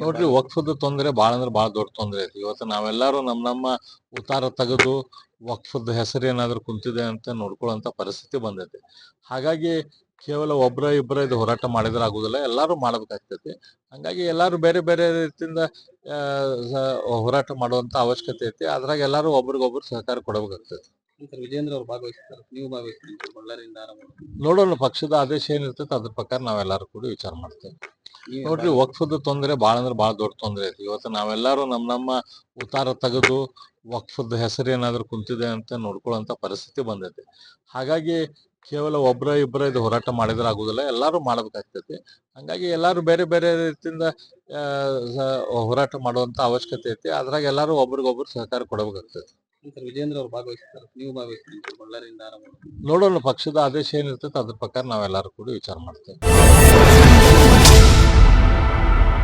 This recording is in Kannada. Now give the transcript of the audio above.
ನೋಡ್ರಿ, ವಕ್ಫದ ತೊಂದರೆ ಭಾಳ ಅಂದ್ರೆ ಭಾಳ ದೊಡ್ಡ ತೊಂದರೆ ಐತಿ. ಇವತ್ತು ನಾವೆಲ್ಲರೂ ನಮ್ಮ ಉತ್ತಾರ ತೆಗೆದು ವಕ್ಫದ ಹೆಸರು ಏನಾದ್ರು ಕುಂತಿದೆ ಅಂತ ನೋಡ್ಕೊಳ್ಳೋಂಥ ಪರಿಸ್ಥಿತಿ ಬಂದೈತಿ. ಹಾಗಾಗಿ ಕೇವಲ ಒಬ್ರ ಇಬ್ಬರ ಇದು ಹೋರಾಟ ಮಾಡಿದ್ರೆ ಆಗುದಿಲ್ಲ, ಎಲ್ಲರೂ ಮಾಡ್ಬೇಕಾಗ್ತೈತಿ. ಹಂಗಾಗಿ ಎಲ್ಲರೂ ಬೇರೆ ಬೇರೆ ರೀತಿಯಿಂದ ಆ, ಹೋರಾಟ ಮಾಡುವಂತ ಅವಶ್ಯಕತೆ ಐತಿ. ಅದ್ರಾಗ ಎಲ್ಲರೂ ಒಬ್ರಿಗೊಬ್ರು ಸಹಕಾರ ಕೊಡಬೇಕಾಗ್ತೈತಿ. ವಿಜೇಂದ್ರ ಅವರು ಭಾಗವಹಿಸ್ತಾರೆ, ನೀವು ಭಾಗವಹಿಸ್ತೀರಿ ಬಳ್ಳಾರಿಯಿಂದ ಆರಂಭ. ನೋಡೋಣ, ಪಕ್ಷದ ಆದೇಶ ಏನಿರ್ತೈತೆ ಅದ್ರ ಪ್ರಕಾರ ನಾವೆಲ್ಲರೂ ಕೂಡ ವಿಚಾರ ಮಾಡ್ತೇವೆ. ನೋಡ್ರಿ, ವಕ್ಫದ ತೊಂದರೆ ಭಾಳ ಅಂದ್ರೆ ಭಾಳ ದೊಡ್ಡ ತೊಂದರೆ ಐತಿ. ಇವತ್ತು ನಾವೆಲ್ಲರೂ ನಮ್ಮ ಉತ್ತಾರ ತೆಗೆದು ವಕ್ಫದ ಹೆಸರು ಏನಾದ್ರು ಕುಂತಿದೆ ಅಂತ ನೋಡ್ಕೊಳ್ಳೋಂಥ ಪರಿಸ್ಥಿತಿ ಬಂದೈತಿ. ಹಾಗಾಗಿ ಕೇವಲ ಒಬ್ರ ಇಬ್ಬರ ಇದು ಹೋರಾಟ ಮಾಡಿದ್ರೆ ಆಗುದಿಲ್ಲ, ಎಲ್ಲರೂ ಮಾಡ್ಬೇಕಾಗ್ತೈತಿ. ಹಂಗಾಗಿ ಎಲ್ಲರೂ ಬೇರೆ ಬೇರೆ ರೀತಿಯಿಂದ ಆ, ಹೋರಾಟ ಮಾಡುವಂತ ಅವಶ್ಯಕತೆ ಐತಿ. ಅದ್ರಾಗ ಎಲ್ಲರೂ ಒಬ್ರಿಗೊಬ್ರು ಸಹಕಾರ ಕೊಡಬೇಕಾಗ್ತೈತಿ. ವಿಜೇಂದ್ರ ಅವರು ಭಾಗವಹಿಸ್ತಾರೆ, ನೀವು ಭಾಗವಹಿಸ್ತೀರಿ ಬಳ್ಳಾರಿಯಿಂದ ಆರಂಭ. ನೋಡೋಣ, ಪಕ್ಷದ ಆದೇಶ ಏನಿರ್ತೈತೆ ಅದ್ರ ಪ್ರಕಾರ ನಾವೆಲ್ಲರೂ ಕೂಡ ವಿಚಾರ ಮಾಡ್ತೇವೆ.